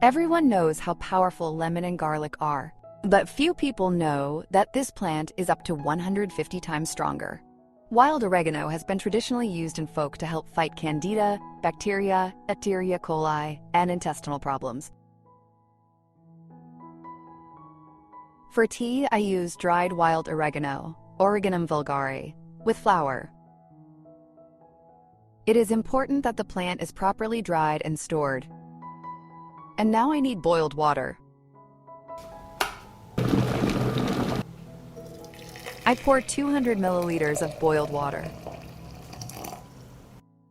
Everyone knows how powerful lemon and garlic are, but few people know that this plant is up to 150 times stronger. Wild oregano has been traditionally used in folk to help fight candida, bacteria, Escherichia coli, and intestinal problems. For tea, I use dried wild oregano, Oregano vulgare, with flour. It is important that the plant is properly dried and stored. And now I need boiled water. I pour 200 milliliters of boiled water.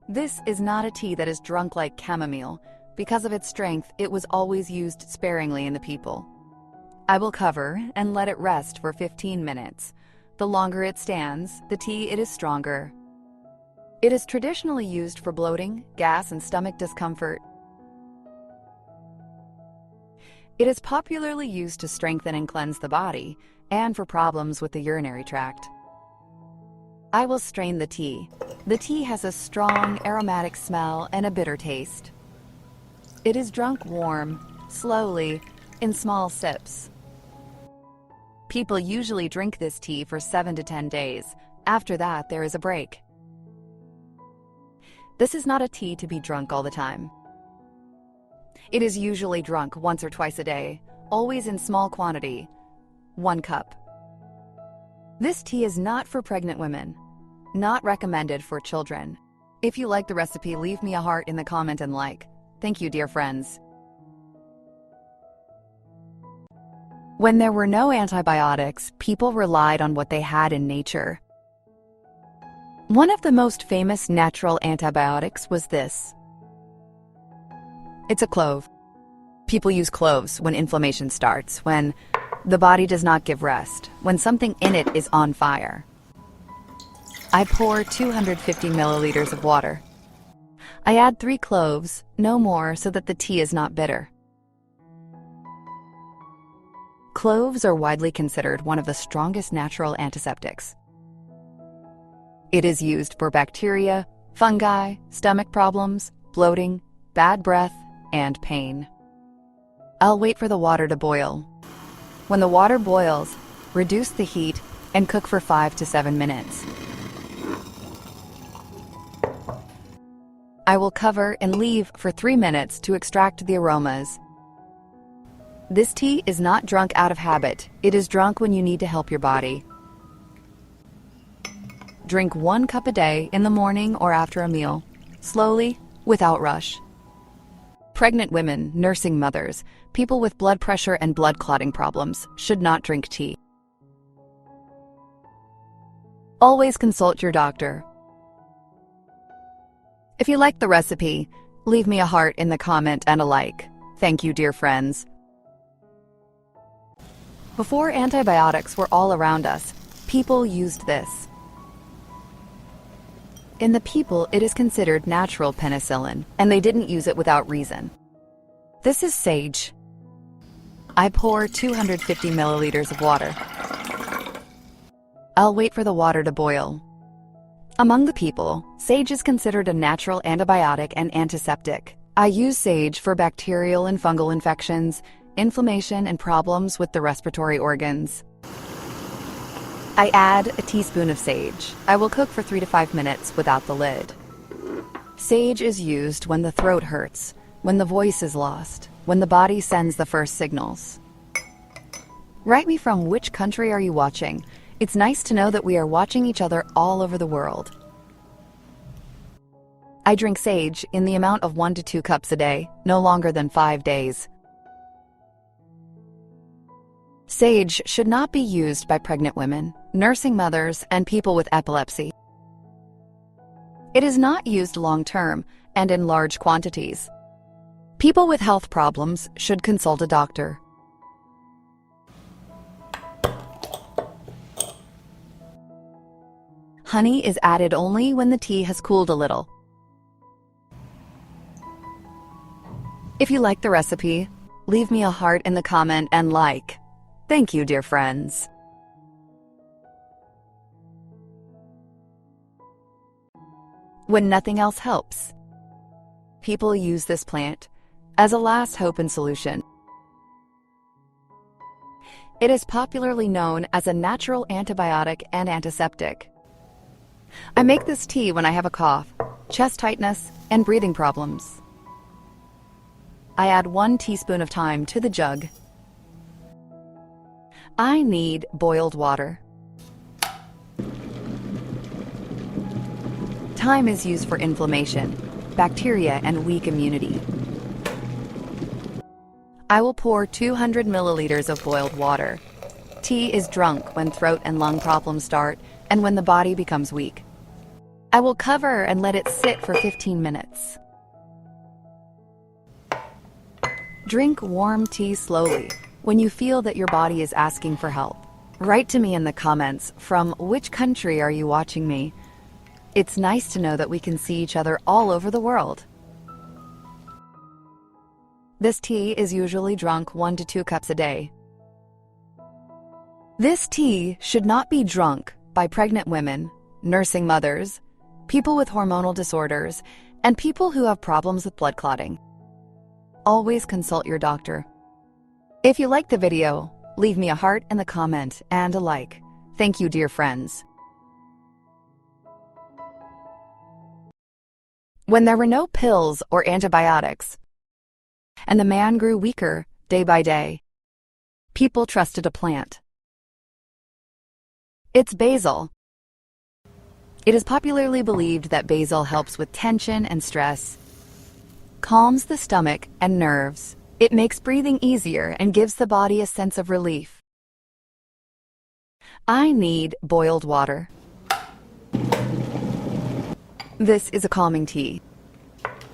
This is not a tea that is drunk like chamomile. Because of its strength, it was always used sparingly in the people. I will cover and let it rest for 15 minutes. The longer it stands, the tea it is stronger. It is traditionally used for bloating, gas, and stomach discomfort. It is popularly used to strengthen and cleanse the body, and for problems with the urinary tract. I will strain the tea. The tea has a strong, aromatic smell and a bitter taste. It is drunk warm, slowly, in small sips. People usually drink this tea for 7 to 10 days. After that, there is a break. This is not a tea to be drunk all the time. It is usually drunk once or twice a day, always in small quantity, 1 cup. This tea is not for pregnant women, not recommended for children. If you like the recipe, leave me a heart in the comment and like. Thank you, dear friends. When there were no antibiotics, people relied on what they had in nature. One of the most famous natural antibiotics was this. It's a clove. People use cloves when inflammation starts, when the body does not give rest, when something in it is on fire. I pour 250 milliliters of water. I add 3 cloves, no more, so that the tea is not bitter. Cloves are widely considered one of the strongest natural antiseptics. It is used for bacteria, fungi, stomach problems, bloating, bad breath, and pain. I'll wait for the water to boil. When the water boils, reduce the heat and cook for 5 to 7 minutes. I will cover and leave for 3 minutes to extract the aromas. This tea is not drunk out of habit. It is drunk when you need to help your body. Drink 1 cup a day in the morning or after a meal, slowly, without rush. Pregnant women, nursing mothers, people with blood pressure and blood clotting problems should not drink tea. Always consult your doctor. If you like the recipe, leave me a heart in the comment and a like. Thank you, dear friends. Before antibiotics were all around us, people used this. In the people, it is considered natural penicillin, and they didn't use it without reason. This is sage. I pour 250 milliliters of water. I'll wait for the water to boil. Among the people, sage is considered a natural antibiotic and antiseptic. I use sage for bacterial and fungal infections, inflammation, and problems with the respiratory organs. I add a teaspoon of sage. I will cook for 3 to 5 minutes without the lid. Sage is used when the throat hurts, when the voice is lost, when the body sends the first signals. Write me from which country are you watching. It's nice to know that we are watching each other all over the world. I drink sage in the amount of 1 to 2 cups a day, no longer than 5 days. Sage should not be used by pregnant women, nursing mothers, and people with epilepsy. It is not used long-term and in large quantities. People with health problems should consult a doctor. Honey is added only when the tea has cooled a little. If you like the recipe, leave me a heart in the comment and like. Thank you, dear friends. When nothing else helps, people use this plant as a last hope and solution. It is popularly known as a natural antibiotic and antiseptic. I make this tea when I have a cough, chest tightness, and breathing problems. I add 1 teaspoon of thyme to the jug. I need boiled water. Thyme is used for inflammation, bacteria, and weak immunity. I will pour 200 milliliters of boiled water. Tea is drunk when throat and lung problems start and when the body becomes weak. I will cover and let it sit for 15 minutes. Drink warm tea slowly when you feel that your body is asking for help. Write to me in the comments from which country are you watching me. It's nice to know that we can see each other all over the world. This tea is usually drunk 1 to 2 cups a day. This tea should not be drunk by pregnant women, nursing mothers, people with hormonal disorders, and people who have problems with blood clotting. Always consult your doctor. If you liked the video, leave me a heart in the comment and a like. Thank you, dear friends. When there were no pills or antibiotics, and the man grew weaker day by day, people trusted a plant. It's basil. It is popularly believed that basil helps with tension and stress, calms the stomach and nerves. It makes breathing easier and gives the body a sense of relief. I need boiled water. This is a calming tea.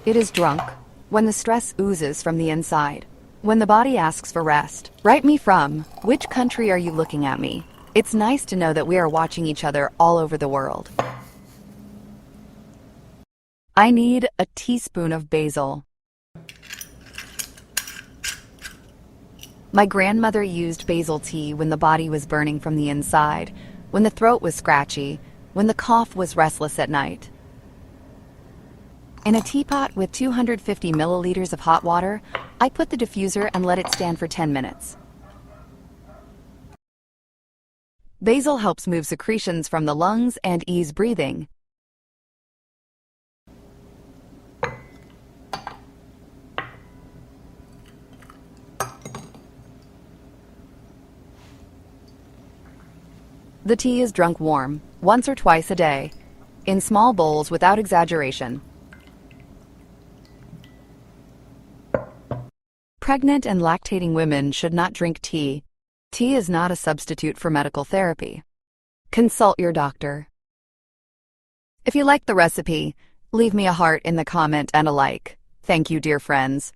It is drunk when the stress oozes from the inside, when the body asks for rest. Write me from which country are you looking at me? It's nice to know that we are watching each other all over the world. I need a teaspoon of basil. My grandmother used basil tea when the body was burning from the inside, when the throat was scratchy, when the cough was restless at night. In a teapot with 250 milliliters of hot water, I put the diffuser and let it stand for 10 minutes. Basil helps move secretions from the lungs and ease breathing. The tea is drunk warm, once or twice a day, in small bowls without exaggeration. Pregnant and lactating women should not drink tea. Tea is not a substitute for medical therapy. Consult your doctor. If you like the recipe, leave me a heart in the comment and a like. Thank you, dear friends.